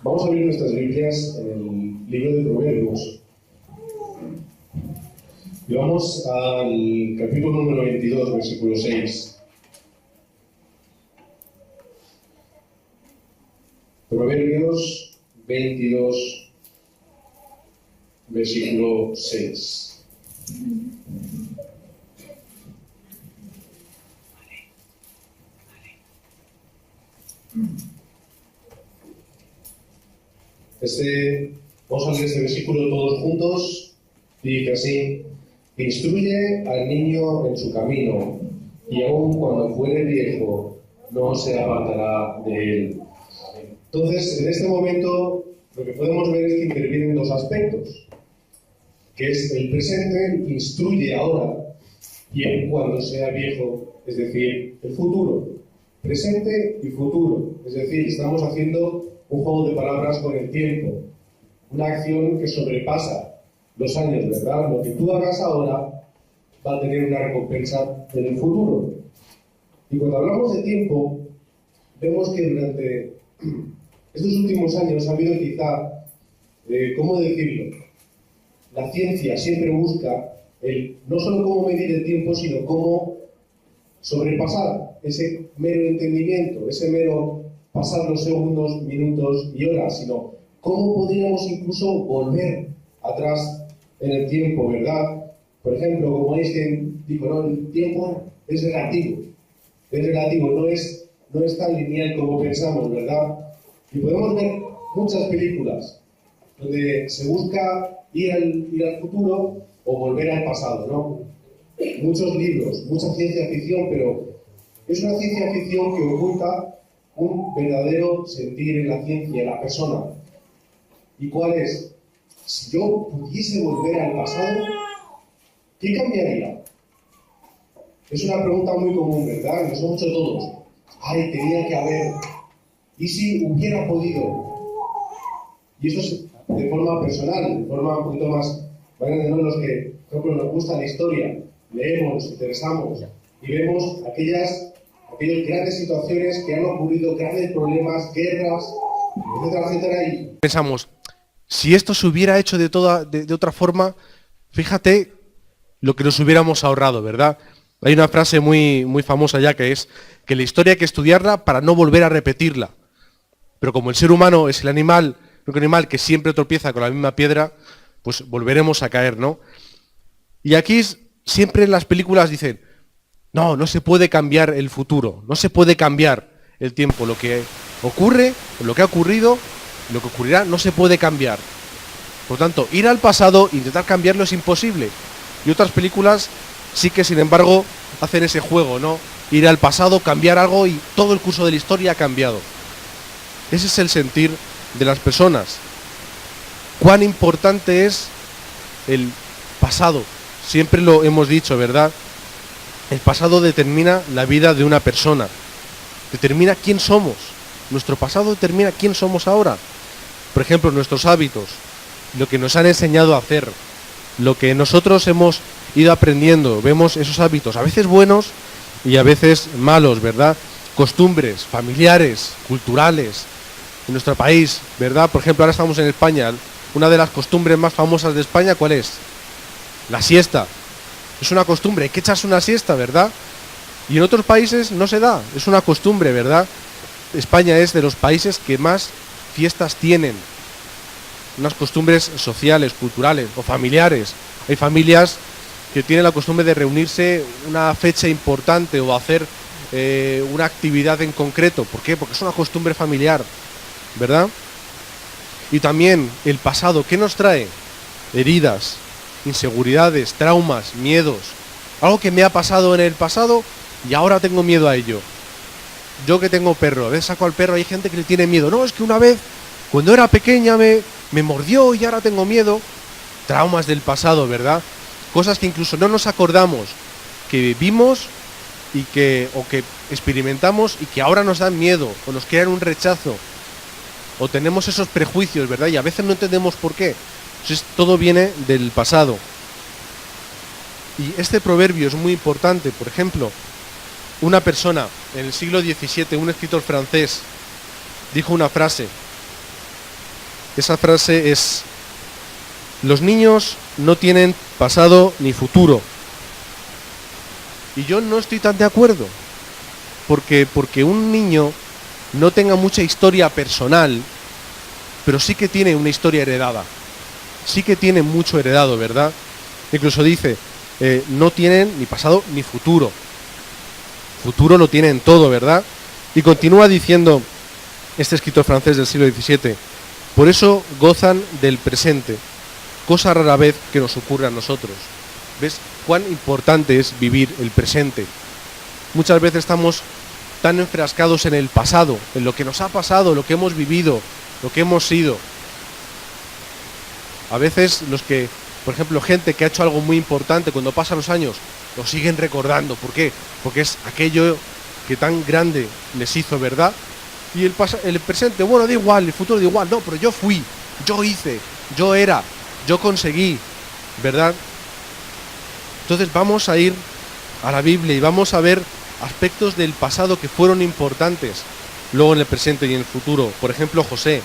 Vamos a abrir nuestras Biblias en el libro de Proverbios. Y vamos al capítulo número 22, versículo 6. Proverbios 22, versículo 6. Vamos a leer este versículo todos juntos. Y dice así: instruye al niño en su camino, y aun cuando fuere viejo, no se apartará de él. Entonces, en este momento, lo que podemos ver es que intervienen dos aspectos, que es el presente, instruye ahora, y aun cuando sea viejo, es decir, el futuro. Presente y futuro, es decir, estamos haciendo un juego de palabras con el tiempo, una acción que sobrepasa los años, ¿verdad? Lo que tú hagas ahora va a tener una recompensa en el futuro. Y cuando hablamos de tiempo, vemos que durante estos últimos años ha habido quizá, ¿cómo decirlo? La ciencia siempre busca no solo cómo medir el tiempo, sino cómo sobrepasar ese mero entendimiento, ese mero pasar los segundos, minutos y horas, sino cómo podríamos incluso volver atrás en el tiempo, ¿verdad? Por ejemplo, como Einstein dijo, no, el tiempo es relativo, no es tan lineal como pensamos, ¿verdad? Y podemos ver muchas películas donde se busca ir al futuro o volver al pasado, ¿no? Muchos libros, mucha ciencia ficción, pero es una ciencia ficción que oculta un verdadero sentir en la ciencia, en la persona. ¿Y cuál es? Si yo pudiese volver al pasado, ¿qué cambiaría? Es una pregunta muy común, ¿verdad? Nos hemos hecho todos. Ay, tenía que haber. ¿Y si hubiera podido? Y eso es de forma personal, de forma un poquito más grande, ¿no? Los que, por ejemplo, nos gusta la historia, leemos, nos interesamos y vemos aquellas grandes situaciones que han ocurrido, grandes problemas, guerras, etcétera, etcétera. Y pensamos, si esto se hubiera hecho de otra forma, fíjate lo que nos hubiéramos ahorrado, ¿verdad? Hay una frase muy, muy famosa ya que es que la historia hay que estudiarla para no volver a repetirla. Pero como el ser humano es el único animal que siempre tropieza con la misma piedra, pues volveremos a caer, ¿no? Y aquí siempre en las películas dicen, no se puede cambiar el futuro, no se puede cambiar el tiempo. Lo que ocurre, lo que ha ocurrido, lo que ocurrirá, no se puede cambiar. Por lo tanto, ir al pasado e intentar cambiarlo es imposible. Y otras películas sí que, sin embargo, hacen ese juego, ¿no? Ir al pasado, cambiar algo y todo el curso de la historia ha cambiado. Ese es el sentir de las personas. Cuán importante es el pasado. Siempre lo hemos dicho, ¿verdad? El pasado determina la vida de una persona. Determina quién somos. Nuestro pasado determina quién somos ahora. Por ejemplo, nuestros hábitos, lo que nos han enseñado a hacer, lo que nosotros hemos ido aprendiendo. Vemos esos hábitos, a veces buenos y a veces malos, ¿verdad? Costumbres familiares, culturales, en nuestro país, ¿verdad? Por ejemplo, ahora estamos en España. Una de las costumbres más famosas de España, ¿cuál es? La siesta. Es una costumbre, hay que echarse una siesta, ¿verdad? Y en otros países no se da, es una costumbre, ¿verdad? España es de los países que más fiestas tienen. Unas costumbres sociales, culturales o familiares. Hay familias que tienen la costumbre de reunirse una fecha importante o hacer una actividad en concreto. ¿Por qué? Porque es una costumbre familiar, ¿verdad? Y también el pasado, ¿qué nos trae? Heridas, inseguridades, traumas, miedos. Algo que me ha pasado en el pasado y ahora tengo miedo a ello. Yo que tengo perro, a veces saco al perro, hay gente que le tiene miedo. No, es que una vez, cuando era pequeña, me mordió y ahora tengo miedo. Traumas del pasado, ¿verdad? Cosas que incluso no nos acordamos, que vivimos y que experimentamos y que ahora nos dan miedo o nos crean un rechazo. O tenemos esos prejuicios, ¿verdad? Y a veces no entendemos por qué. Entonces, todo viene del pasado. Y este proverbio es muy importante. Por ejemplo, una persona en el siglo XVII, un escritor francés, dijo una frase esa frase es: los niños no tienen pasado ni futuro. Y yo no estoy tan de acuerdo, porque un niño no tenga mucha historia personal, pero sí que tiene una historia heredada, sí que tiene mucho heredado, ¿verdad? Incluso dice, no tienen ni pasado ni futuro. Futuro lo tienen todo, ¿verdad? Y continúa diciendo este escritor francés del siglo XVII, por eso gozan del presente, cosa rara vez que nos ocurre a nosotros. ¿Ves cuán importante es vivir el presente? Muchas veces estamos tan enfrascados en el pasado, en lo que nos ha pasado, lo que hemos vivido, lo que hemos sido. A veces los que, por ejemplo, gente que ha hecho algo muy importante, cuando pasan los años, lo siguen recordando. ¿Por qué? Porque es aquello que tan grande les hizo, ¿verdad? Y el presente, bueno, da igual, el futuro da igual. No, pero yo fui, yo hice, yo era, yo conseguí, ¿verdad? Entonces vamos a ir a la Biblia y vamos a ver aspectos del pasado que fueron importantes luego en el presente y en el futuro. Por ejemplo, José.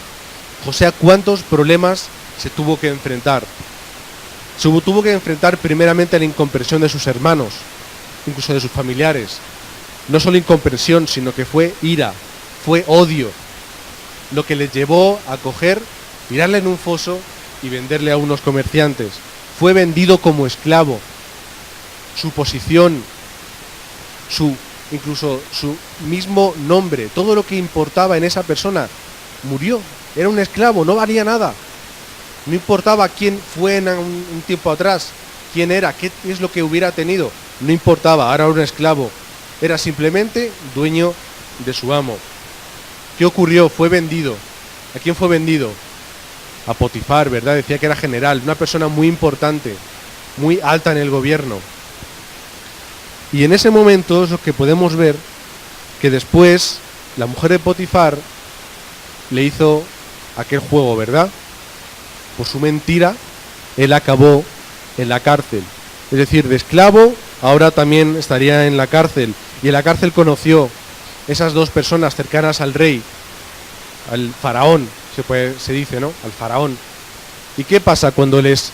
José, ¿a cuántos problemas se tuvo que enfrentar? Se tuvo que enfrentar primeramente a la incomprensión de sus hermanos, incluso de sus familiares. No solo incomprensión, sino que fue ira, fue odio, lo que les llevó a coger, tirarle en un foso y venderle a unos comerciantes. Fue vendido como esclavo. Su posición, incluso su mismo nombre, todo lo que importaba en esa persona, murió. Era un esclavo, no valía nada. No importaba quién fue en un tiempo atrás, quién era, qué es lo que hubiera tenido. No importaba, ahora era un esclavo. Era simplemente dueño de su amo. ¿Qué ocurrió? Fue vendido. ¿A quién fue vendido? A Potifar, ¿verdad? Decía que era general, una persona muy importante, muy alta en el gobierno. Y en ese momento es lo que podemos ver que después la mujer de Potifar le hizo aquel juego, ¿verdad? Por su mentira, él acabó en la cárcel. Es decir, de esclavo, ahora también estaría en la cárcel. Y en la cárcel conoció esas dos personas cercanas al rey, al faraón, se dice, ¿no? Al faraón. ¿Y qué pasa cuando les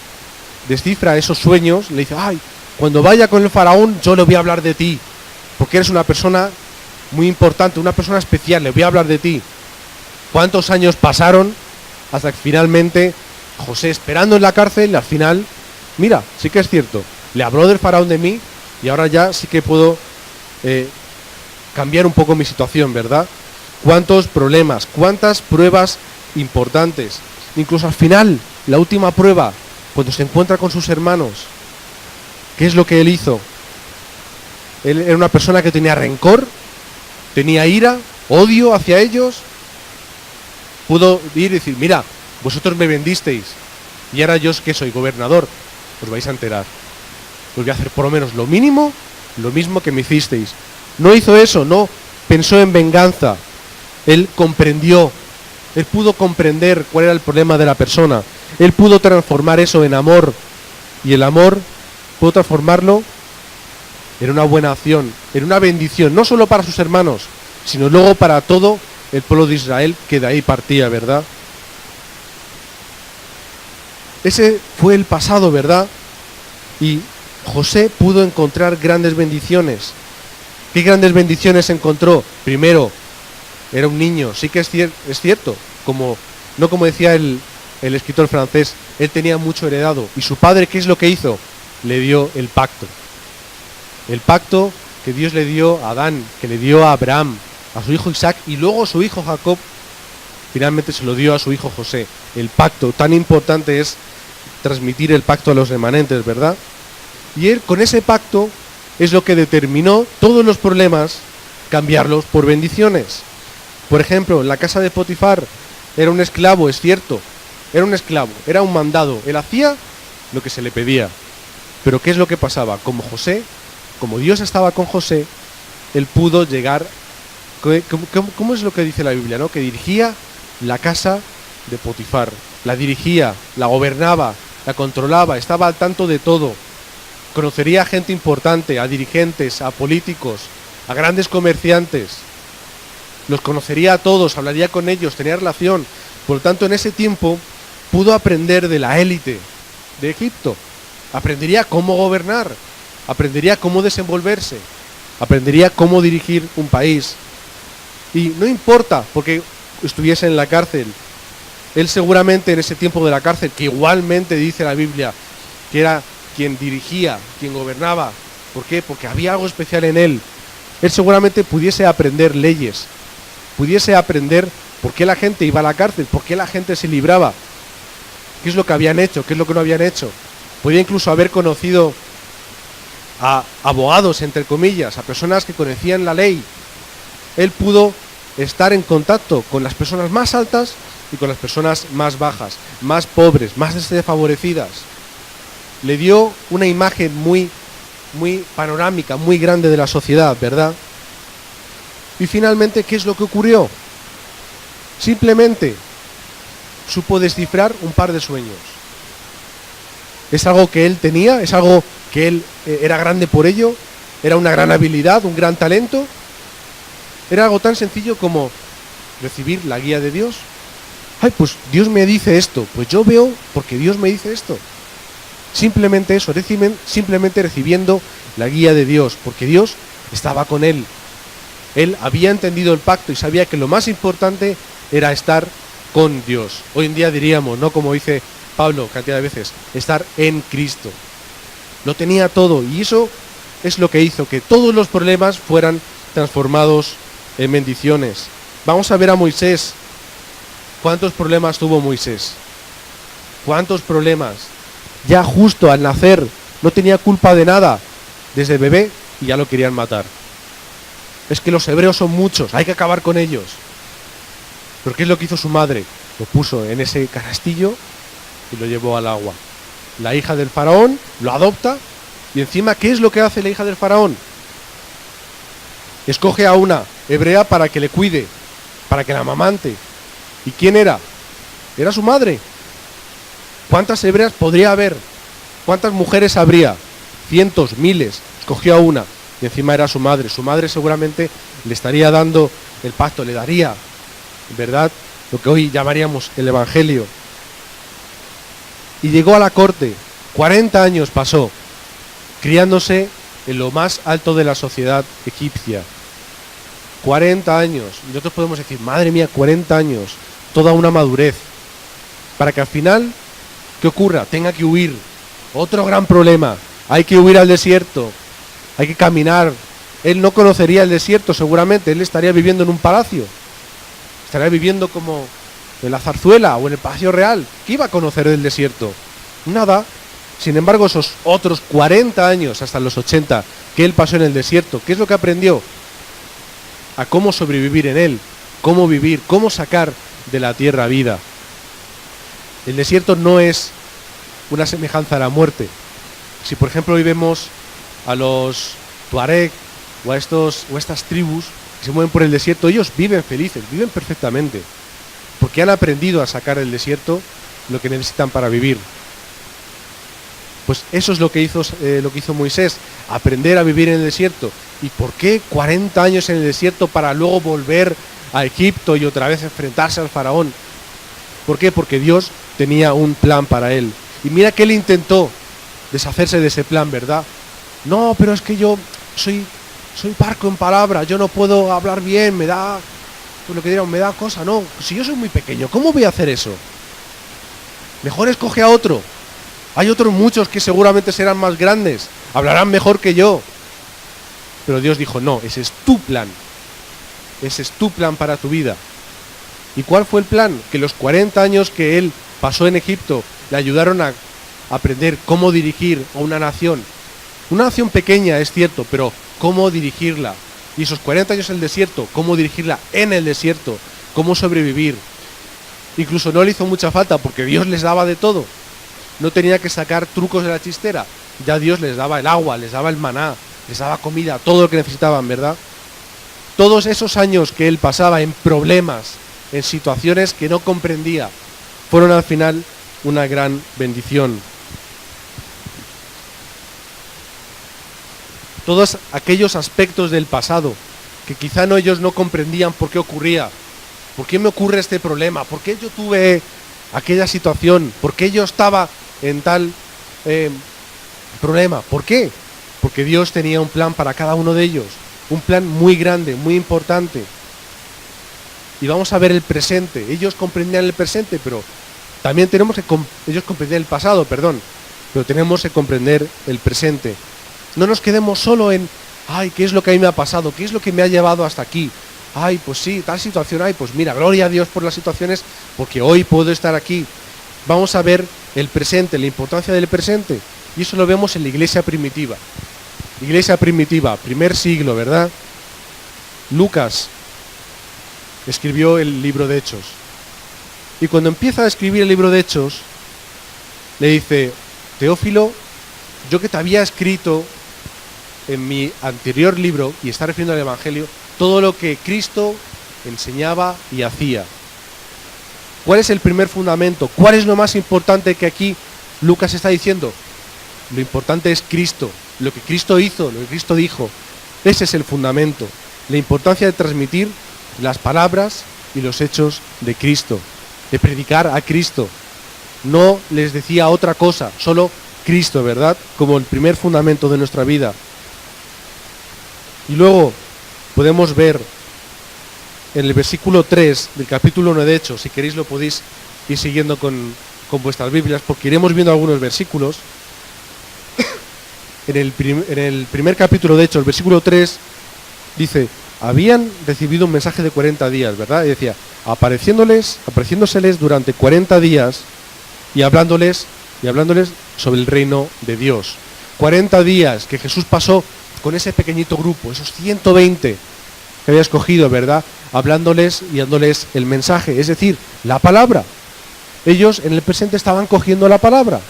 descifra esos sueños? Le dice, ay, cuando vaya con el faraón yo le voy a hablar de ti, porque eres una persona muy importante, una persona especial, le voy a hablar de ti. ¿Cuántos años pasaron hasta que finalmente José, esperando en la cárcel, al final, mira, sí que es cierto, le habló del faraón de mí y ahora ya sí que puedo cambiar un poco mi situación, ¿verdad? ¿Cuántos problemas, cuántas pruebas importantes? Incluso al final, la última prueba, cuando se encuentra con sus hermanos, ¿qué es lo que él hizo? Él era una persona que tenía rencor, tenía ira, odio hacia ellos. Pudo ir y decir, mira, vosotros me vendisteis y ahora yo que soy gobernador, os vais a enterar. Os voy a hacer por lo menos lo mínimo, lo mismo que me hicisteis. No hizo eso, no pensó en venganza. Él comprendió, él pudo comprender cuál era el problema de la persona. Él pudo transformar eso en amor. Y el amor pudo transformarlo en una buena acción, en una bendición, no solo para sus hermanos, sino luego para todo el pueblo de Israel que de ahí partía, ¿verdad? Ese fue el pasado, ¿verdad? Y José pudo encontrar grandes bendiciones. ¿Qué grandes bendiciones encontró? Primero, era un niño, sí que es cierto, no como decía el escritor francés, él tenía mucho heredado. ¿Y su padre qué es lo que hizo? Le dio el pacto. El pacto que Dios le dio a Adán, que le dio a Abraham, a su hijo Isaac y luego su hijo Jacob, finalmente se lo dio a su hijo José. El pacto, tan importante es transmitir el pacto a los remanentes, ¿verdad? Y él con ese pacto es lo que determinó todos los problemas, cambiarlos por bendiciones. Por ejemplo, en la casa de Potifar era un esclavo, es cierto, era un esclavo, era un mandado, él hacía lo que se le pedía. Pero ¿qué es lo que pasaba? Como Dios estaba con José, él pudo llegar. ¿Cómo es lo que dice la Biblia, no? Que dirigía la casa de Potifar, la dirigía, la gobernaba, la controlaba, estaba al tanto de todo. Conocería a gente importante, a dirigentes, a políticos, a grandes comerciantes. Los conocería a todos, hablaría con ellos, tenía relación. Por lo tanto, en ese tiempo, pudo aprender de la élite de Egipto. Aprendería cómo gobernar, aprendería cómo desenvolverse, aprendería cómo dirigir un país. Y no importa porque estuviese en la cárcel, él seguramente en ese tiempo de la cárcel, que igualmente dice la Biblia, que era quien dirigía, quien gobernaba. ¿Por qué? Porque había algo especial en él. Él seguramente pudiese aprender leyes, pudiese aprender por qué la gente iba a la cárcel, por qué la gente se libraba, qué es lo que habían hecho, qué es lo que no habían hecho. Podía incluso haber conocido a abogados, entre comillas, a personas que conocían la ley. Él pudo estar en contacto con las personas más altas y con las personas más bajas, más pobres, más desfavorecidas. Le dio una imagen muy panorámica, muy grande de la sociedad, ¿verdad? Y finalmente, ¿qué es lo que ocurrió? Simplemente supo descifrar un par de sueños. Es algo que él tenía, es algo que él era grande por ello, era una gran habilidad, un gran talento. Era algo tan sencillo como recibir la guía de Dios. Ay, pues Dios me dice esto, pues yo veo porque Dios me dice esto. Simplemente eso, simplemente recibiendo la guía de Dios, porque Dios estaba con él. Él había entendido el pacto y sabía que lo más importante era estar con Dios. Hoy en día diríamos, no como dice Pablo cantidad de veces, estar en Cristo. Lo tenía todo y eso es lo que hizo que todos los problemas fueran transformados en bendiciones. Vamos a ver a Moisés. ¿Cuántos problemas tuvo Moisés? ¿Cuántos problemas? Ya justo al nacer no tenía culpa de nada. Desde bebé y ya lo querían matar. Es que los hebreos son muchos, hay que acabar con ellos. ¿Pero qué es lo que hizo su madre? Lo puso en ese canastillo y lo llevó al agua. La hija del faraón lo adopta y encima, ¿qué es lo que hace la hija del faraón? Escoge a una hebrea para que le cuide, para que la amamante. ¿Y quién era? Era su madre. ¿Cuántas hebreas podría haber? ¿Cuántas mujeres habría? Cientos, miles. Escogió a una y encima era su madre. Su madre seguramente le estaría dando el pacto, le daría, ¿verdad?, lo que hoy llamaríamos el Evangelio. Y llegó a la corte. 40 años pasó criándose en lo más alto de la sociedad egipcia. 40 años. Y nosotros podemos decir, madre mía, 40 años. Toda una madurez. Para que al final, ¿qué ocurra? Tenga que huir. Otro gran problema. Hay que huir al desierto. Hay que caminar. Él no conocería el desierto seguramente. Él estaría viviendo en un palacio. Estaría viviendo como en la zarzuela o en el Palacio Real. ¿Qué iba a conocer del desierto? Nada. Sin embargo, esos otros 40 años, hasta los 80, que él pasó en el desierto, ¿qué es lo que aprendió? A cómo sobrevivir en él, cómo vivir, cómo sacar de la tierra vida. El desierto no es una semejanza a la muerte. Si por ejemplo hoy vemos a los Tuareg o a estas tribus que se mueven por el desierto, ellos viven felices, viven perfectamente, porque han aprendido a sacar del desierto lo que necesitan para vivir. Pues eso es lo que hizo Moisés, aprender a vivir en el desierto. ¿Y por qué 40 años en el desierto para luego volver a Egipto y otra vez enfrentarse al faraón? ¿Por qué? Porque Dios tenía un plan para él. Y mira que él intentó deshacerse de ese plan, ¿verdad? No, pero es que yo soy parco en palabra, yo no puedo hablar bien, me da, pues lo que dirán, me da cosa, no. Si yo soy muy pequeño, ¿cómo voy a hacer eso? Mejor escoge a otro. Hay otros muchos que seguramente serán más grandes, hablarán mejor que yo. Pero Dios dijo, no, ese es tu plan. Ese es tu plan para tu vida. ¿Y cuál fue el plan? Que los 40 años que él pasó en Egipto le ayudaron a aprender cómo dirigir a una nación. Una nación pequeña, es cierto, pero cómo dirigirla. Y esos 40 años en el desierto, cómo dirigirla en el desierto, cómo sobrevivir. Incluso no le hizo mucha falta porque Dios les daba de todo. No tenía que sacar trucos de la chistera. Ya Dios les daba el agua, les daba el maná, les daba comida, todo lo que necesitaban, ¿verdad? Todos esos años que él pasaba en problemas, en situaciones que no comprendía, fueron al final una gran bendición. Todos aquellos aspectos del pasado que quizá ellos no comprendían por qué ocurría. ¿Por qué me ocurre este problema? ¿Por qué yo tuve aquella situación? ¿Por qué yo estaba en tal problema? ¿Por qué? Porque Dios tenía un plan para cada uno de ellos, un plan muy grande, muy importante. Y vamos a ver el presente. Ellos comprendían el presente, pero también ellos comprendían el pasado, perdón, pero tenemos que comprender el presente. No nos quedemos solo en, ay, ¿qué es lo que a mí me ha pasado? ¿Qué es lo que me ha llevado hasta aquí? Ay, pues sí, tal situación hay, pues mira, gloria a Dios por las situaciones, porque hoy puedo estar aquí. Vamos a ver el presente, la importancia del presente. Y eso lo vemos en la iglesia primitiva. Iglesia primitiva, primer siglo, ¿verdad? Lucas escribió el libro de Hechos. Y cuando empieza a escribir el libro de Hechos, le dice, Teófilo, yo que te había escrito en mi anterior libro, y está refiriendo al Evangelio, todo lo que Cristo enseñaba y hacía. ¿Cuál es el primer fundamento? ¿Cuál es lo más importante que aquí Lucas está diciendo? Lo importante es Cristo, lo que Cristo hizo, lo que Cristo dijo. Ese es el fundamento, la importancia de transmitir las palabras y los hechos de Cristo, de predicar a Cristo. No les decía otra cosa, solo Cristo, ¿verdad? Como el primer fundamento de nuestra vida. Y luego podemos ver en el versículo 3 del capítulo 1 de Hechos, si queréis lo podéis ir siguiendo con vuestras Biblias, porque iremos viendo algunos versículos. En el primer capítulo de Hechos, el versículo 3, dice, habían recibido un mensaje de 40 días, ¿verdad? Y decía, apareciéndoseles durante 40 días y hablándoles sobre el reino de Dios. 40 días que Jesús pasó con ese pequeñito grupo, esos 120 que había escogido, ¿verdad? Hablándoles y dándoles el mensaje, es decir, la palabra. Ellos en el presente estaban cogiendo la palabra.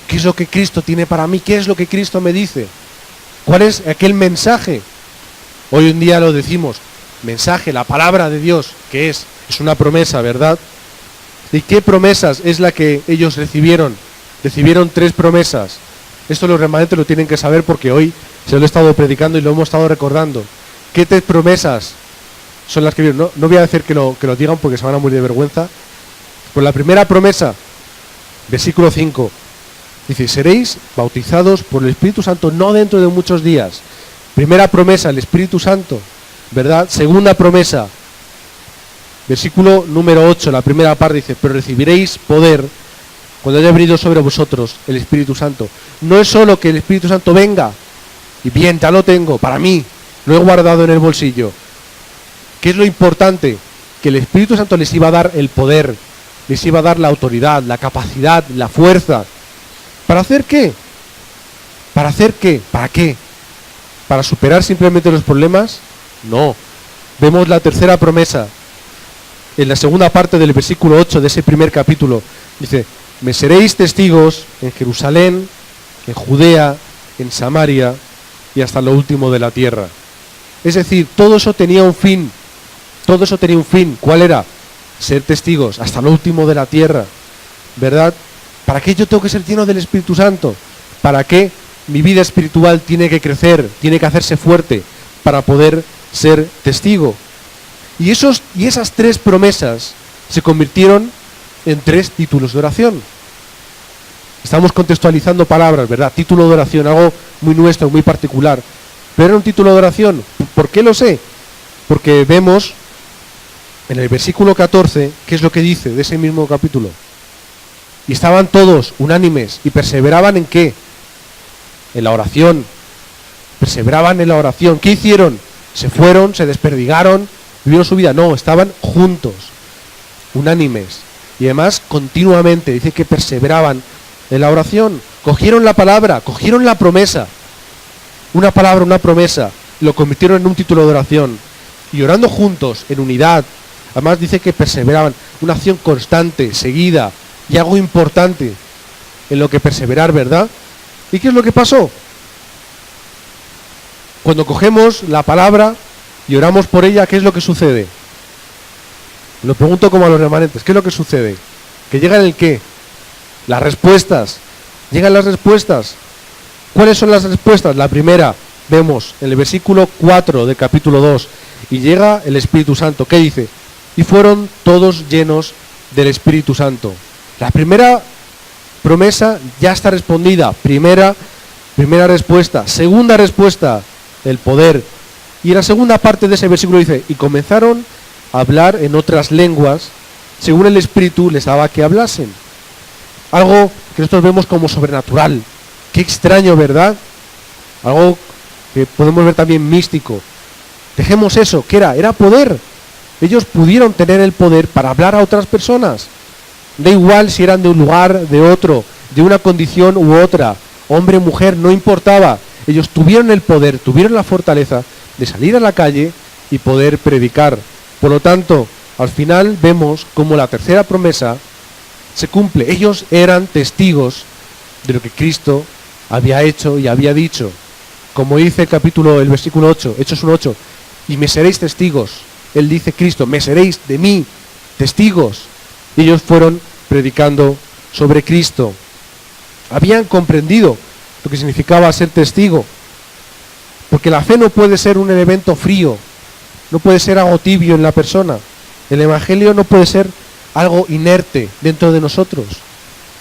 ¿Qué es lo que Cristo tiene para mí? ¿Qué es lo que Cristo me dice? ¿Cuál es aquel mensaje? Hoy en día lo decimos, mensaje, la palabra de Dios, que es una promesa, ¿verdad? ¿Y qué promesas es la que ellos recibieron? Recibieron 3 promesas. Esto los remanentes lo tienen que saber porque hoy se lo he estado predicando y lo hemos estado recordando. ¿Qué 3 promesas son las que vieron? No voy a decir que lo digan porque se van a morir de vergüenza. Pues la primera promesa, versículo 5, dice, seréis bautizados por el Espíritu Santo no dentro de muchos días. Primera promesa, el Espíritu Santo, ¿verdad? Segunda promesa, versículo número 8, la primera parte dice, pero recibiréis poder cuando haya venido sobre vosotros el Espíritu Santo. No es solo que el Espíritu Santo venga y bien, ya lo tengo, para mí, lo he guardado en el bolsillo. ¿Qué es lo importante? Que el Espíritu Santo les iba a dar el poder, les iba a dar la autoridad, la capacidad, la fuerza. ¿Para hacer qué? ¿Para hacer qué? ¿Para qué? ¿Para superar simplemente los problemas? No. Vemos la tercera promesa. En la segunda parte del versículo 8 de ese primer capítulo. Dice, me seréis testigos en Jerusalén, en Judea, en Samaria y hasta lo último de la tierra. Es decir, todo eso tenía un fin. Todo eso tenía un fin. ¿Cuál era? Ser testigos hasta lo último de la tierra. ¿Verdad? ¿Para qué yo tengo que ser lleno del Espíritu Santo? ¿Para qué mi vida espiritual tiene que crecer, tiene que hacerse fuerte para poder ser testigo? Y esas 3 promesas se convirtieron en 3 títulos de oración. Estamos contextualizando palabras, ¿verdad? Título de oración, algo muy nuestro, muy particular. Pero era un título de oración. ¿Por qué lo sé? Porque vemos en el versículo 14, ¿qué es lo que dice de ese mismo capítulo? Y estaban todos unánimes y perseveraban en ¿qué? En la oración. Perseveraban en la oración. ¿Qué hicieron? Se fueron, se desperdigaron, vivieron su vida. No, estaban juntos, unánimes. Y además continuamente, dice que perseveraban en la oración. Cogieron la palabra, cogieron la promesa. Una palabra, una promesa. Lo convirtieron en un título de oración. Y orando juntos, en unidad. Además dice que perseveraban. Una acción constante, seguida. Y algo importante en lo que perseverar, ¿verdad? ¿Y qué es lo que pasó? Cuando cogemos la palabra y oramos por ella, ¿qué es lo que sucede? Lo pregunto como a los remanentes, ¿qué es lo que sucede? ¿Que llegan el qué? Las respuestas. Llegan las respuestas. ¿Cuáles son las respuestas? La primera, vemos en el versículo 4 del capítulo 2, y llega el Espíritu Santo. ¿Qué dice? Y fueron todos llenos del Espíritu Santo. La primera promesa ya está respondida. Primera respuesta. Segunda respuesta, el poder. Y en la segunda parte de ese versículo dice, y comenzaron a hablar en otras lenguas, según el Espíritu les daba que hablasen. Algo que nosotros vemos como sobrenatural. Qué extraño, ¿verdad? Algo que podemos ver también místico. Dejemos eso, ¿qué era? Era poder. Ellos pudieron tener el poder para hablar a otras personas. Da igual si eran de un lugar, de otro, de una condición u otra, hombre, mujer, no importaba. Ellos tuvieron el poder, tuvieron la fortaleza de salir a la calle y poder predicar. Por lo tanto, al final vemos como la tercera promesa se cumple. Ellos eran testigos de lo que Cristo había hecho y había dicho. Como dice el versículo 8, Hechos 1:8, y me seréis testigos. Él dice, Cristo, me seréis de mí testigos. Y ellos fueron predicando sobre Cristo. Habían comprendido lo que significaba ser testigo. Porque la fe no puede ser un elemento frío, no puede ser algo tibio en la persona. El Evangelio no puede ser algo inerte dentro de nosotros.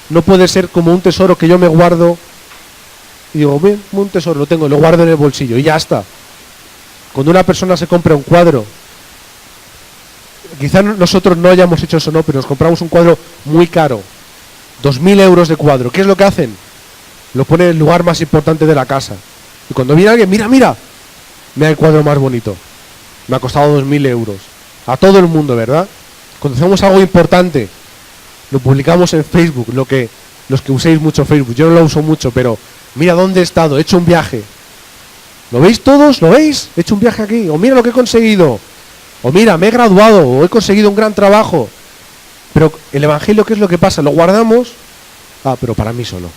No puede ser como un tesoro que yo me guardo y digo, bien, un tesoro lo tengo, lo guardo en el bolsillo y ya está. Cuando una persona se compra un cuadro, quizá nosotros no hayamos hecho eso, no, pero nos compramos un cuadro muy caro, 2.000 euros de cuadro. ¿Qué es lo que hacen? Lo ponen en el lugar más importante de la casa. Y cuando viene alguien, mira el cuadro más bonito. Me ha costado 2.000 euros. A todo el mundo, ¿verdad? Cuando hacemos algo importante, lo publicamos en Facebook, los que uséis mucho Facebook. Yo no lo uso mucho, pero mira dónde he estado, he hecho un viaje. ¿Lo veis todos? ¿Lo veis? He hecho un viaje aquí. O mira lo que he conseguido. O mira, me he graduado, o he conseguido un gran trabajo. Pero el Evangelio, ¿qué es lo que pasa? Lo guardamos. Pero para mí solo.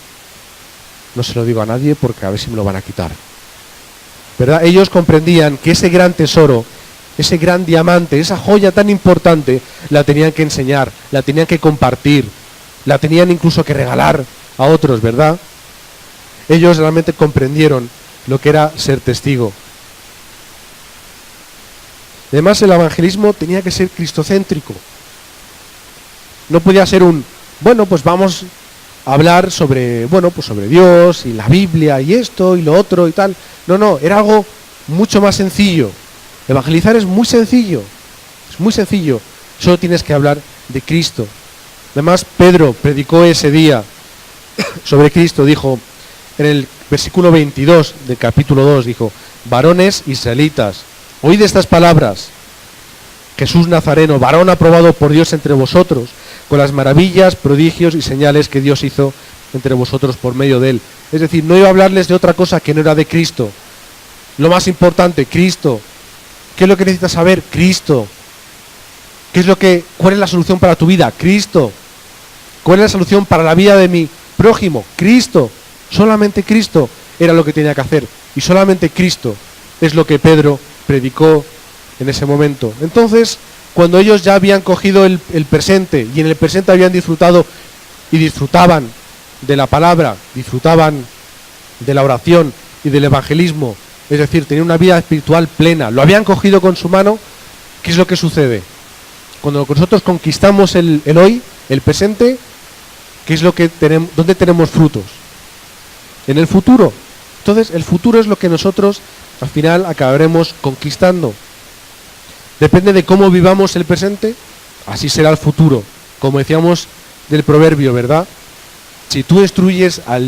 No se lo digo a nadie porque a ver si me lo van a quitar. ¿Verdad? Ellos comprendían que ese gran tesoro, ese gran diamante, esa joya tan importante, la tenían que enseñar, la tenían que compartir, la tenían incluso que regalar a otros, ¿verdad? Ellos realmente comprendieron lo que era ser testigo. Además, el evangelismo tenía que ser cristocéntrico. No podía ser pues vamos a hablar sobre Dios y la Biblia y esto y lo otro y tal. No, era algo mucho más sencillo. Evangelizar es muy sencillo. Solo tienes que hablar de Cristo. Además, Pedro predicó ese día sobre Cristo. Dijo en el versículo 22 del capítulo 2, dijo, varones israelitas, oíd estas palabras. Jesús Nazareno, varón aprobado por Dios entre vosotros, con las maravillas, prodigios y señales que Dios hizo entre vosotros por medio de él. Es decir, no iba a hablarles de otra cosa que no era de Cristo. Lo más importante, Cristo. ¿Qué es lo que necesitas saber? Cristo. ¿Cuál es la solución para tu vida? Cristo. ¿Cuál es la solución para la vida de mi prójimo? Cristo. Solamente Cristo era lo que tenía que hacer. Y solamente Cristo es lo que Pedro predicó en ese momento. Entonces, cuando ellos ya habían cogido el presente y en el presente habían disfrutado y disfrutaban de la palabra, disfrutaban de la oración y del evangelismo, es decir, tenían una vida espiritual plena, lo habían cogido con su mano, ¿qué es lo que sucede? Cuando nosotros conquistamos el hoy, el presente, ¿qué es lo que tenemos? ¿Dónde tenemos frutos? En el futuro. Entonces, el futuro es lo que nosotros al final acabaremos conquistando. Depende de cómo vivamos el presente, así será el futuro. Como decíamos del proverbio, ¿verdad? Si tú instruyes a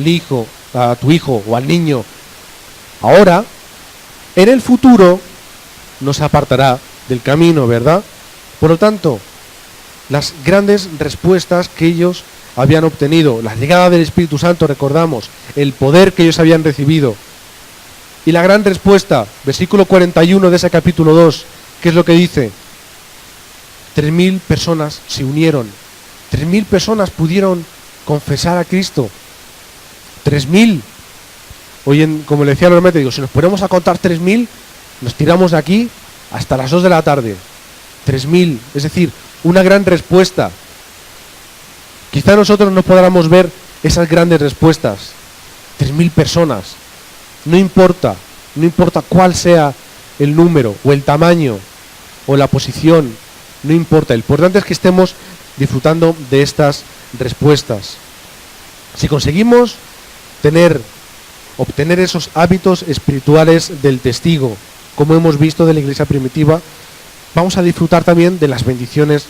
tu hijo o al niño ahora, en el futuro no se apartará del camino, ¿verdad? Por lo tanto, las grandes respuestas que ellos habían obtenido, la llegada del Espíritu Santo, recordamos, el poder que ellos habían recibido, y la gran respuesta, versículo 41 de ese capítulo 2, ¿qué es lo que dice? 3.000 personas se unieron. 3.000 personas pudieron confesar a Cristo. 3.000. Hoy, como le decía normalmente, digo, si nos ponemos a contar 3.000, nos tiramos de aquí hasta las 2 de la tarde. 3.000. Es decir, una gran respuesta. Quizá nosotros no podamos ver esas grandes respuestas. 3.000 personas. No importa cuál sea el número o el tamaño o la posición, no importa. Lo importante es que estemos disfrutando de estas respuestas. Si conseguimos obtener esos hábitos espirituales del testigo, como hemos visto de la iglesia primitiva, vamos a disfrutar también de las bendiciones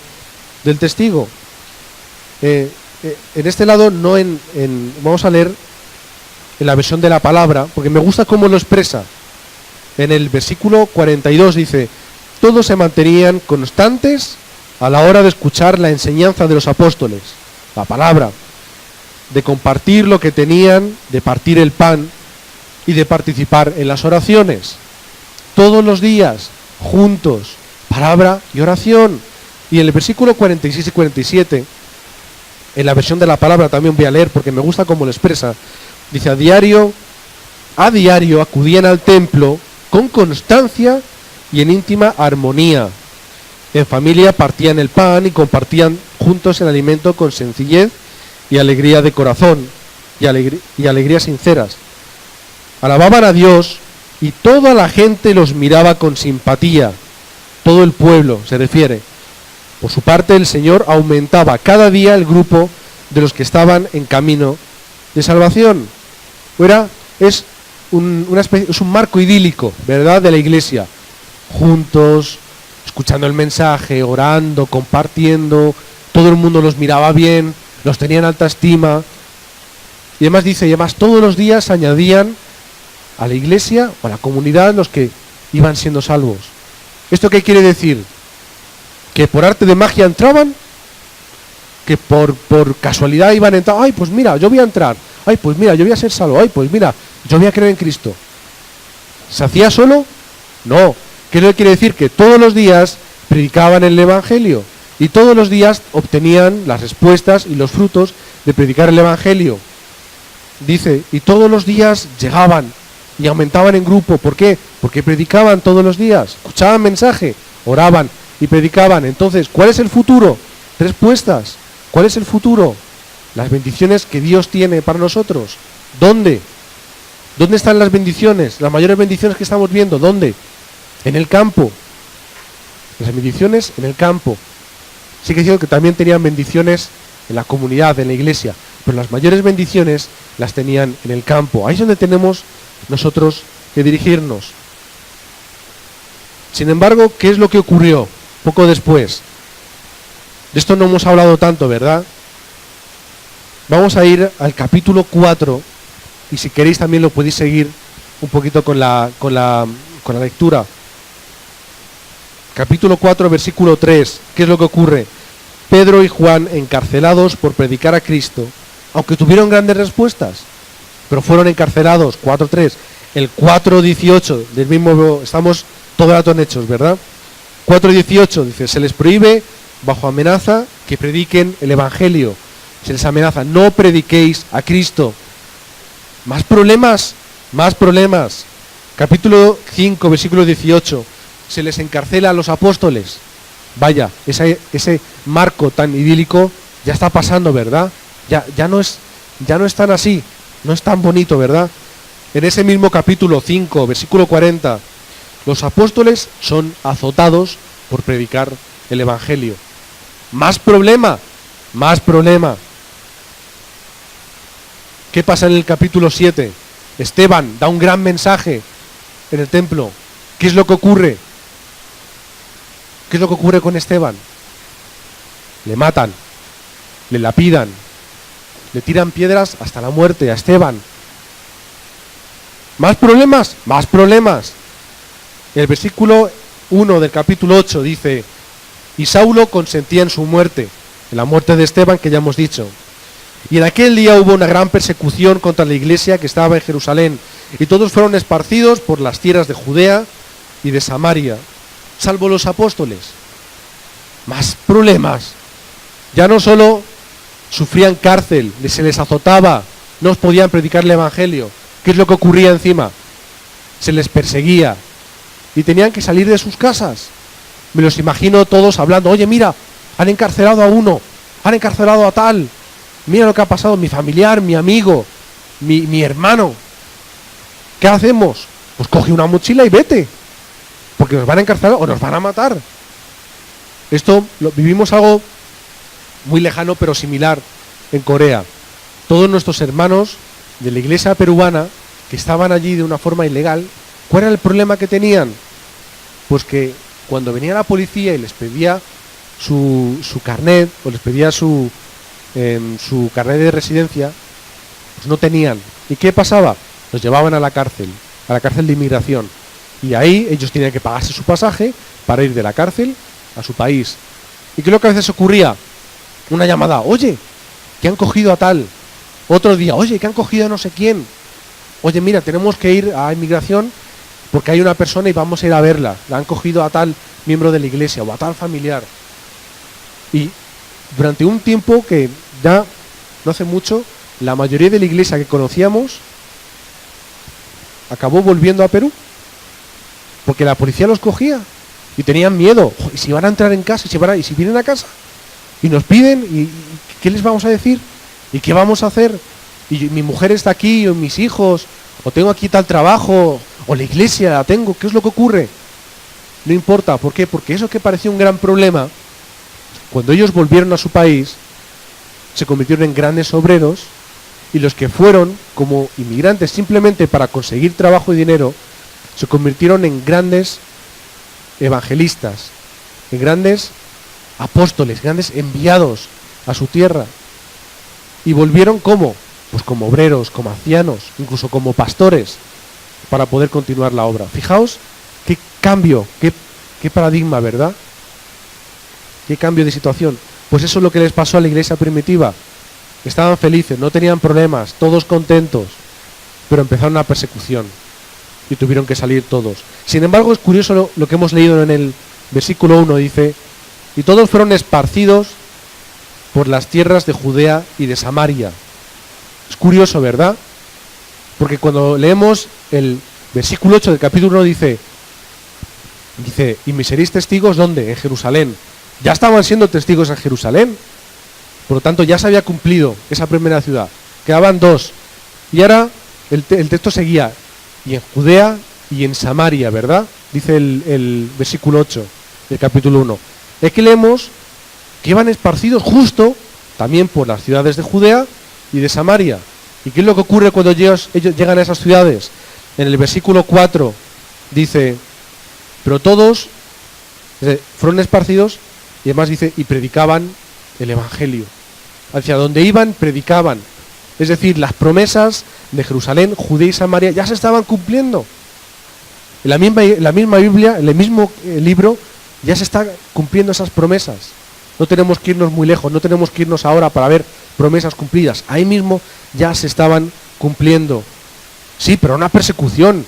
del testigo. En este lado vamos a leer en la versión de la palabra, porque me gusta cómo lo expresa. En el versículo 42 dice: todos se mantenían constantes a la hora de escuchar la enseñanza de los apóstoles, la palabra, de compartir lo que tenían, de partir el pan y de participar en las oraciones. Todos los días, juntos, palabra y oración. Y en el versículo 46 y 47, en la versión de la palabra también voy a leer porque me gusta cómo lo expresa. Dice: a diario acudían al templo con constancia y en íntima armonía. En familia partían el pan y compartían juntos el alimento con sencillez y alegría de corazón y alegrías sinceras. Alababan a Dios y toda la gente los miraba con simpatía. Todo el pueblo se refiere. Por su parte, el Señor aumentaba cada día el grupo de los que estaban en camino de salvación. Es un marco idílico, ¿verdad?, de la iglesia. Juntos, escuchando el mensaje, orando, compartiendo, todo el mundo los miraba bien, los tenía en alta estima. Y además dice, todos los días añadían a la iglesia o a la comunidad los que iban siendo salvos. ¿Esto qué quiere decir? Que por arte de magia entraban, que por casualidad iban a entrar. Ay, pues mira, yo voy a entrar. Ay, pues mira, yo voy a ser salvo. Ay, pues mira, yo voy a creer en Cristo. ¿Se hacía solo? No. ¿Qué es lo que quiere decir? Que todos los días predicaban el Evangelio y todos los días obtenían las respuestas y los frutos de predicar el Evangelio. Dice, y todos los días llegaban y aumentaban en grupo. ¿Por qué? Porque predicaban todos los días, escuchaban mensaje, oraban y predicaban. Entonces, ¿cuál es el futuro? Respuestas. ¿Cuál es el futuro? Las bendiciones que Dios tiene para nosotros. ¿Dónde? ¿Dónde están las bendiciones? Las mayores bendiciones que estamos viendo. ¿Dónde? En el campo. Las bendiciones en el campo. Sí que digo que también tenían bendiciones en la comunidad, en la iglesia, pero las mayores bendiciones las tenían en el campo. Ahí es donde tenemos nosotros que dirigirnos. Sin embargo, ¿qué es lo que ocurrió poco después? De esto no hemos hablado tanto, ¿verdad? Vamos a ir al capítulo 4 y si queréis también lo podéis seguir un poquito con la lectura. Capítulo 4, versículo 3. ¿Qué es lo que ocurre? Pedro y Juan encarcelados por predicar a Cristo, aunque tuvieron grandes respuestas, pero fueron encarcelados. 4.3. El 4.18 del mismo, estamos todo el rato en Hechos, ¿verdad? 4.18 dice, se les prohíbe bajo amenaza que prediquen el Evangelio. Se les amenaza, no prediquéis a Cristo. Más problemas, más problemas. Capítulo 5, versículo 18. Se les encarcela a los apóstoles. Vaya, ese marco tan idílico ya está pasando, ¿verdad? Ya no es tan así, no es tan bonito, ¿verdad? En ese mismo capítulo 5, versículo 40, los apóstoles son azotados por predicar el Evangelio. Más problema, más problema. ¿Qué pasa en el capítulo 7? Esteban da un gran mensaje en el templo. ¿Qué es lo que ocurre? ¿Qué es lo que ocurre con Esteban? Le matan, le lapidan, le tiran piedras hasta la muerte a Esteban. ¿Más problemas? Más problemas. El versículo 1 del capítulo 8 dice, y Saulo consentía en su muerte, en la muerte de Esteban que ya hemos dicho. Y en aquel día hubo una gran persecución contra la iglesia que estaba en Jerusalén, y todos fueron esparcidos por las tierras de Judea y de Samaria, salvo los apóstoles. Más problemas. Ya no solo sufrían cárcel, se les azotaba, no podían predicar el Evangelio. ¿Qué es lo que ocurría encima? Se les perseguía y tenían que salir de sus casas. Me los imagino todos hablando, oye, mira, han encarcelado a uno, han encarcelado a tal, mira lo que ha pasado, mi familiar, mi amigo, mi hermano. ¿Qué hacemos? Pues coge una mochila y vete, porque nos van a encarcelar o nos van a matar. Esto vivimos algo muy lejano pero similar en Corea. Todos nuestros hermanos de la iglesia peruana que estaban allí de una forma ilegal, ¿cuál era el problema que tenían? Pues que cuando venía la policía y les pedía su carnet o les pedía su carnet de residencia, pues no tenían. ¿Y qué pasaba? Los llevaban a la cárcel de inmigración. Y ahí ellos tenían que pagarse su pasaje para ir de la cárcel a su país. ¿Y qué es lo que a veces ocurría? Una llamada, oye, que han cogido a tal. Otro día, oye, que han cogido a no sé quién. Oye, mira, tenemos que ir a inmigración porque hay una persona y vamos a ir a verla. La han cogido a tal miembro de la iglesia o a tal familiar. Y durante un tiempo que ya no hace mucho, la mayoría de la iglesia que conocíamos acabó volviendo a Perú. Porque la policía los cogía y tenían miedo. ¿Y si van a entrar en casa? ¿Y si vienen a casa? Y nos piden, ¿y qué les vamos a decir? ¿Y qué vamos a hacer? Y mi mujer está aquí, o mis hijos, o tengo aquí tal trabajo, o la iglesia la tengo, ¿qué es lo que ocurre? No importa, ¿por qué? Porque eso que parecía un gran problema, cuando ellos volvieron a su país, se convirtieron en grandes obreros, y los que fueron como inmigrantes simplemente para conseguir trabajo y dinero, se convirtieron en grandes evangelistas, en grandes apóstoles, grandes enviados a su tierra. Y volvieron ¿cómo? Pues como obreros, como ancianos, incluso como pastores, para poder continuar la obra. Fijaos qué cambio, qué paradigma, ¿verdad? Qué cambio de situación. Pues eso es lo que les pasó a la iglesia primitiva. Estaban felices, no tenían problemas, todos contentos, pero empezaron una persecución y tuvieron que salir todos. Sin embargo, es curioso lo que hemos leído en el versículo 1, dice, y todos fueron esparcidos por las tierras de Judea y de Samaria. Es curioso, ¿verdad? Porque cuando leemos el versículo 8 del capítulo 1 dice, y me seréis testigos, ¿dónde? En Jerusalén. Ya estaban siendo testigos en Jerusalén. Por lo tanto, ya se había cumplido esa primera ciudad. Quedaban 2. Y ahora el texto seguía, y en Judea y en Samaria, ¿verdad? Dice el versículo 8 del capítulo 1. Es que leemos que iban esparcidos justo también por las ciudades de Judea y de Samaria. ¿Y qué es lo que ocurre cuando ellos llegan a esas ciudades? En el versículo 4 dice, pero todos fueron esparcidos y además dice, y predicaban el Evangelio. Hacia donde iban, predicaban. Es decir, las promesas de Jerusalén, Judea y Samaria ya se estaban cumpliendo. En la misma Biblia, en el mismo libro, ya se están cumpliendo esas promesas. No tenemos que irnos muy lejos, no tenemos que irnos ahora para ver promesas cumplidas. Ahí mismo ya se estaban cumpliendo. Sí, pero una persecución.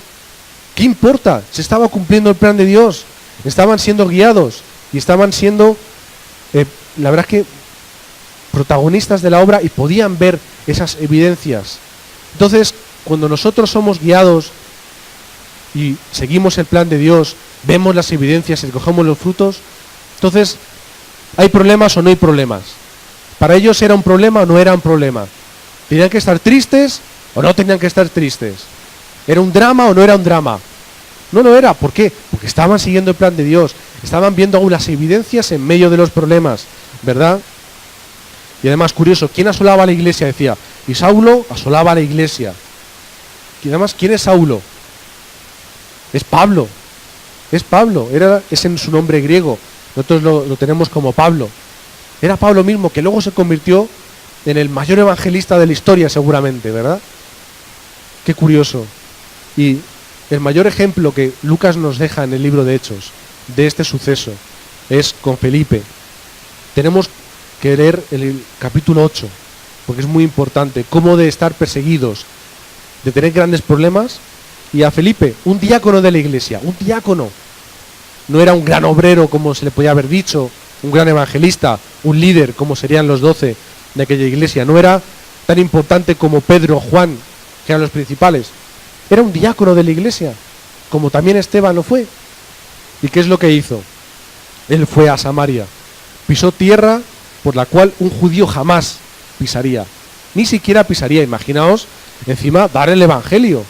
¿Qué importa? Se estaba cumpliendo el plan de Dios. Estaban siendo guiados y estaban siendo, la verdad es que, protagonistas de la obra y podían ver esas evidencias. Entonces, cuando nosotros somos guiados y seguimos el plan de Dios, vemos las evidencias y cogemos los frutos, entonces, ¿hay problemas o no hay problemas? ¿Para ellos era un problema o no era un problema? ¿Tenían que estar tristes o no tenían que estar tristes? ¿Era un drama o no era un drama? No lo era. ¿Por qué? Porque estaban siguiendo el plan de Dios. Estaban viendo aún las evidencias en medio de los problemas, ¿verdad? Y además, curioso, ¿quién asolaba la iglesia? Decía, y Saulo asolaba la iglesia. Y además, ¿quién es Saulo? Es Pablo. Es Pablo. Es en su nombre griego. Nosotros lo tenemos como Pablo. Era Pablo mismo, que luego se convirtió en el mayor evangelista de la historia, seguramente, ¿verdad? Qué curioso. Y el mayor ejemplo que Lucas nos deja en el libro de Hechos de este suceso es con Felipe. Tenemos que leer el capítulo 8, porque es muy importante, cómo de estar perseguidos, de tener grandes problemas, y a Felipe, un diácono de la iglesia, un diácono. No era un gran obrero, como se le podía haber dicho, un gran evangelista, un líder, como serían los 12 de aquella iglesia. No era tan importante como Pedro o Juan, que eran los principales. Era un diácono de la iglesia, como también Esteban lo fue. ¿Y qué es lo que hizo? Él fue a Samaria, pisó tierra por la cual un judío jamás pisaría. Ni siquiera pisaría, imaginaos, encima dar el evangelio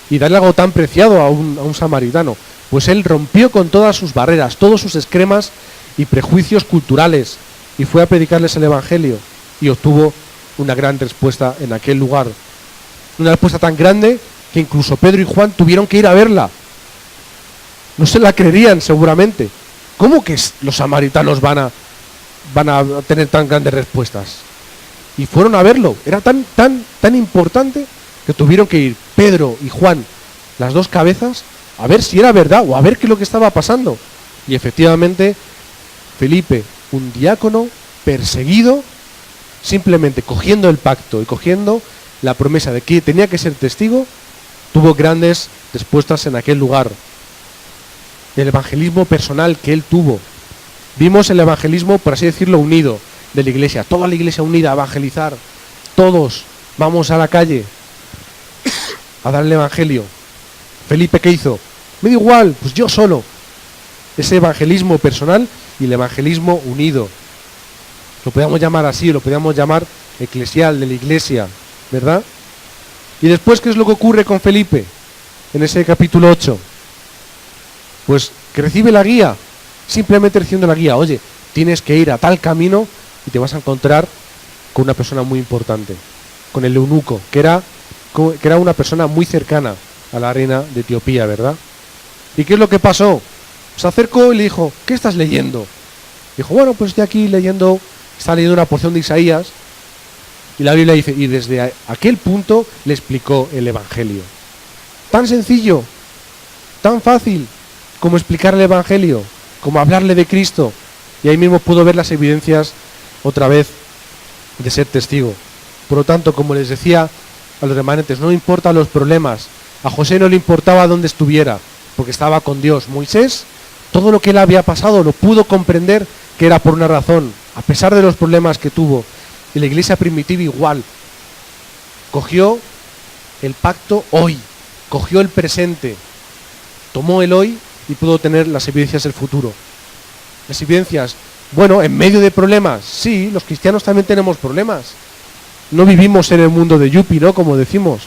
y darle algo tan preciado a un samaritano. Pues él rompió con todas sus barreras, todos sus esquemas y prejuicios culturales. y fue a predicarles el Evangelio y obtuvo una gran respuesta en aquel lugar. Una respuesta tan grande que incluso Pedro y Juan tuvieron que ir a verla. No se la creerían seguramente. ¿Cómo que los samaritanos van a tener tan grandes respuestas? Y fueron a verlo. Era tan importante que tuvieron que ir Pedro y Juan, las dos cabezas, a ver si era verdad o a ver qué es lo que estaba pasando. Y efectivamente, Felipe, un diácono perseguido, simplemente cogiendo el pacto y cogiendo la promesa de que tenía que ser testigo, tuvo grandes respuestas en aquel lugar. El evangelismo personal que él tuvo. Vimos el evangelismo, por así decirlo, unido de la iglesia. Toda la iglesia unida a evangelizar. Todos vamos a la calle a dar el evangelio. Felipe, ¿qué hizo? Me da igual, pues yo solo. Ese evangelismo personal y el evangelismo unido. Lo podíamos llamar así, lo podíamos llamar eclesial, de la iglesia, ¿verdad? Y después, ¿qué es lo que ocurre con Felipe en ese capítulo 8? Pues que recibe la guía, simplemente recibiendo la guía. Oye, tienes que ir a tal camino y te vas a encontrar con una persona muy importante, con el eunuco, que era una persona muy cercana a la reina de Etiopía, ¿verdad? ¿Y qué es lo que pasó? Se acercó y le dijo, ¿qué estás leyendo? Dijo, bueno, pues estoy aquí está leyendo una porción de Isaías, y la Biblia dice, y desde aquel punto le explicó el Evangelio. Tan sencillo, tan fácil como explicar el Evangelio, como hablarle de Cristo, y ahí mismo pudo ver las evidencias otra vez de ser testigo. Por lo tanto, como les decía a los remanentes, no importan los problemas. A José no le importaba dónde estuviera, porque estaba con Dios. Moisés, todo lo que él había pasado lo pudo comprender que era por una razón, a pesar de los problemas que tuvo. Y la iglesia primitiva igual. Cogió el pacto hoy, cogió el presente, tomó el hoy y pudo tener las evidencias del futuro. Las evidencias, bueno, en medio de problemas, sí, los cristianos también tenemos problemas. No vivimos en el mundo de Yupi, ¿no? Como decimos.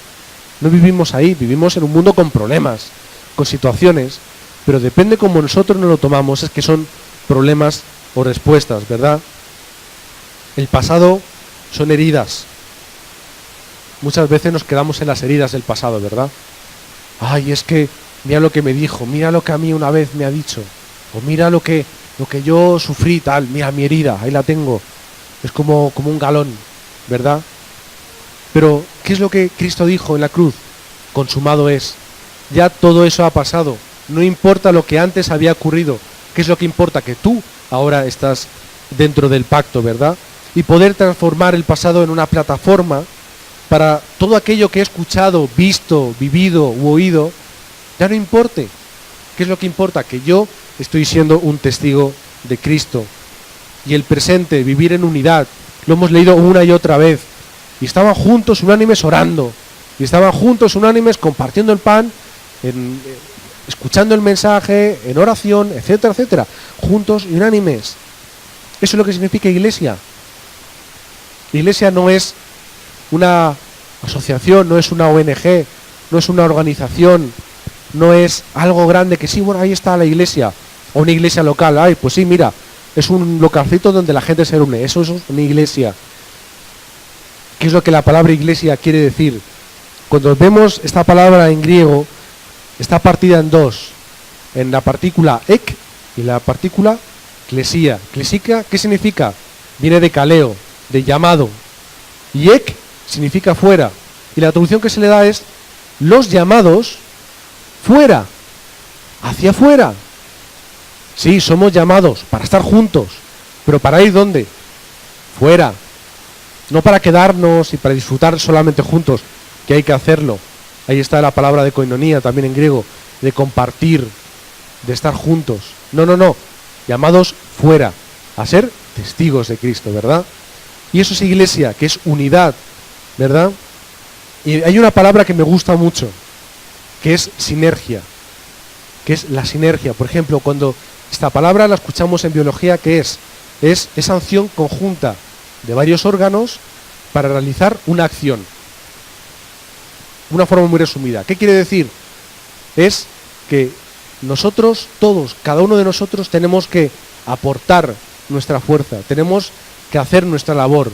No vivimos ahí, vivimos en un mundo con problemas, con situaciones, pero depende cómo nosotros nos lo tomamos, es que son problemas o respuestas, ¿verdad? El pasado son heridas. Muchas veces nos quedamos en las heridas del pasado, ¿verdad? Ay, es que mira lo que me dijo, mira lo que a mí una vez me ha dicho, o mira lo que yo sufrí, tal, mira mi herida, ahí la tengo. Es como un galón, ¿verdad? Pero, ¿qué es lo que Cristo dijo en la cruz? Consumado es. Ya todo eso ha pasado. No importa lo que antes había ocurrido. ¿Qué es lo que importa? Que tú ahora estás dentro del pacto, ¿verdad? Y poder transformar el pasado en una plataforma para todo aquello que he escuchado, visto, vivido u oído, ya no importe. ¿Qué es lo que importa? Que yo estoy siendo un testigo de Cristo. Y el presente, vivir en unidad, lo hemos leído una y otra vez. Y estaban juntos unánimes orando. Y estaban juntos unánimes compartiendo el pan, escuchando el mensaje, en oración, etcétera, etcétera. Juntos y unánimes. Eso es lo que significa iglesia. La iglesia no es una asociación, no es una ONG, no es una organización, no es algo grande que sí, bueno, ahí está la iglesia. O una iglesia local. Ay, pues sí, mira, es un localcito donde la gente se reúne. Eso es una iglesia. ¿Qué es lo que la palabra iglesia quiere decir? Cuando vemos esta palabra en griego, está partida en dos. En la partícula ek y la partícula klesia. Klesica, ¿qué significa? Viene de kaleo, de llamado. Y ek significa fuera. Y la traducción que se le da es los llamados fuera, hacia afuera. Sí, somos llamados para estar juntos, pero ¿para ir dónde? Fuera. No para quedarnos y para disfrutar solamente juntos, que hay que hacerlo. Ahí está la palabra de koinonía, también en griego, de compartir, de estar juntos. No. Llamados fuera, a ser testigos de Cristo, ¿verdad? Y eso es iglesia, que es unidad, ¿verdad? Y hay una palabra que me gusta mucho, que es sinergia, que es la sinergia. Por ejemplo, cuando esta palabra la escuchamos en biología, ¿qué es? Es esa acción conjunta de varios órganos para realizar una acción. Una forma muy resumida. ¿Qué quiere decir? Es que nosotros, todos, cada uno de nosotros tenemos que aportar nuestra fuerza, tenemos que hacer nuestra labor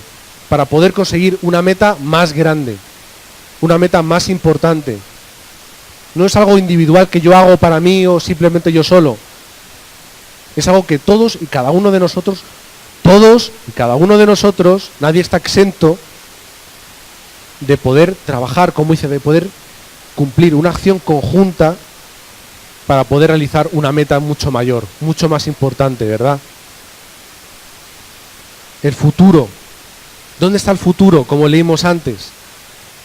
para poder conseguir una meta más grande, una meta más importante. No es algo individual que yo hago para mí o simplemente yo solo. Es algo que todos y cada uno de nosotros, nadie está exento de poder trabajar, como dice, de poder cumplir una acción conjunta para poder realizar una meta mucho mayor, mucho más importante, ¿verdad? El futuro. ¿Dónde está el futuro? Como leímos antes.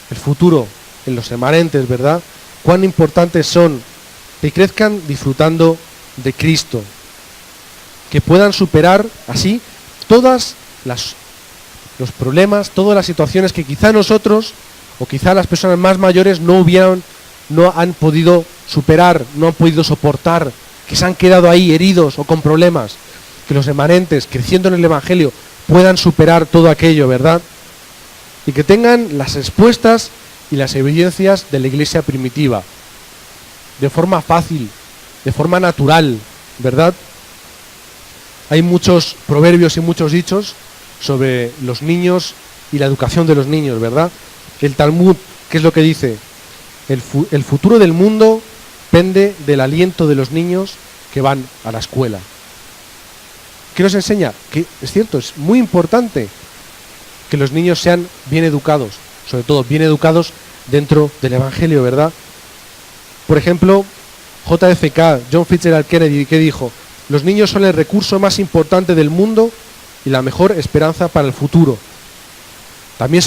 El futuro en los remanentes, ¿verdad? Cuán importantes son que crezcan disfrutando de Cristo. Que puedan superar así todos los problemas, todas las situaciones que quizá nosotros o quizá las personas más mayores no han podido superar, no han podido soportar, que se han quedado ahí heridos o con problemas. Que los remanentes, creciendo en el Evangelio, puedan superar todo aquello, ¿verdad? Y que tengan las respuestas y las evidencias de la iglesia primitiva, de forma fácil, de forma natural, ¿verdad? Hay muchos proverbios y muchos dichos sobre los niños y la educación de los niños, ¿verdad? El Talmud, ¿qué es lo que dice? El futuro del mundo pende del aliento de los niños que van a la escuela. ¿Qué nos enseña? Que es cierto, es muy importante que los niños sean bien educados, sobre todo bien educados dentro del Evangelio, ¿verdad? Por ejemplo, JFK, John Fitzgerald Kennedy, ¿qué dijo? Los niños son el recurso más importante del mundo y la mejor esperanza para el futuro. También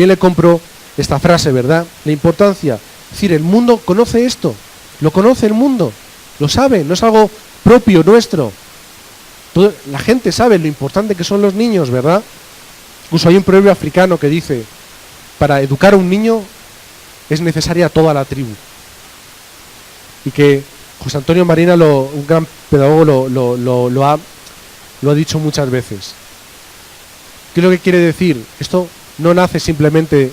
le compro esta frase, ¿verdad? La importancia, es decir, el mundo conoce esto, lo conoce el mundo, lo sabe, no es algo propio nuestro. La gente sabe lo importante que son los niños, ¿verdad? Incluso hay un proverbio africano que dice, para educar a un niño es necesaria toda la tribu. Y que José Antonio Marina, un gran pedagogo, lo ha dicho muchas veces. ¿Qué es lo que quiere decir? Esto no nace simplemente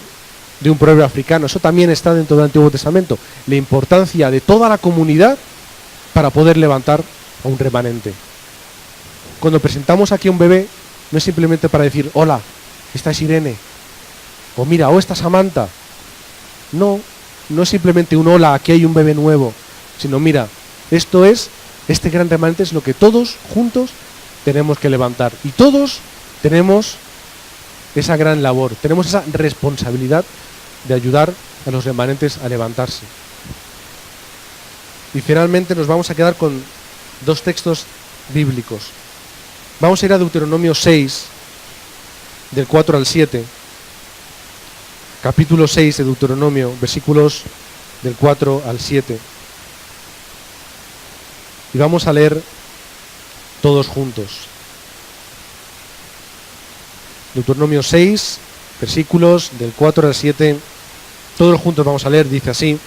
de un proverbio africano, eso también está dentro del Antiguo Testamento. La importancia de toda la comunidad para poder levantar a un remanente. Cuando presentamos aquí a un bebé, no es simplemente para decir, hola, esta es Irene, o mira, o esta es Samantha. No es simplemente un hola, aquí hay un bebé nuevo, sino mira, este gran remanente es lo que todos juntos tenemos que levantar. Y todos tenemos esa gran labor, tenemos esa responsabilidad de ayudar a los remanentes a levantarse. Y finalmente nos vamos a quedar con dos textos bíblicos. Vamos a ir a Deuteronomio 6, del 4 al 7. Capítulo 6 de Deuteronomio, versículos del 4 al 7. Y vamos a leer todos juntos. Deuteronomio 6, versículos del 4 al 7. Todos juntos vamos a leer, dice así.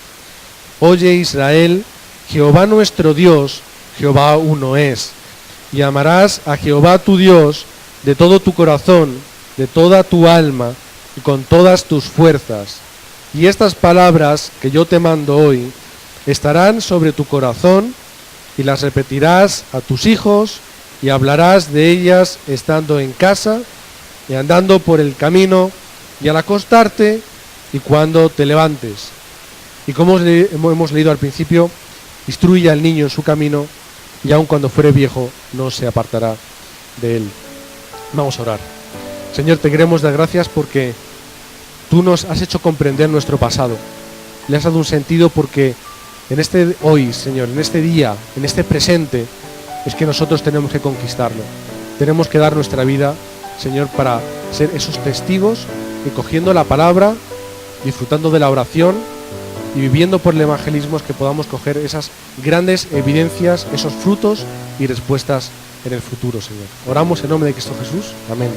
Oye Israel, Jehová nuestro Dios, Jehová uno es. Y amarás a Jehová tu Dios de todo tu corazón, de toda tu alma y con todas tus fuerzas. Y estas palabras que yo te mando hoy estarán sobre tu corazón y las repetirás a tus hijos y hablarás de ellas estando en casa y andando por el camino y al acostarte y cuando te levantes. Y como hemos leído al principio, instruye al niño en su camino y aun cuando fuere viejo no se apartará de él. Vamos a orar. Señor, te queremos dar gracias porque tú nos has hecho comprender nuestro pasado. Le has dado un sentido porque hoy, Señor, en este día, en este presente, es que nosotros tenemos que conquistarlo. Tenemos que dar nuestra vida, Señor, para ser esos testigos y cogiendo la palabra, disfrutando de la oración y viviendo por el evangelismo, es que podamos coger esas grandes evidencias, esos frutos y respuestas en el futuro, Señor. Oramos en nombre de Cristo Jesús. Amén.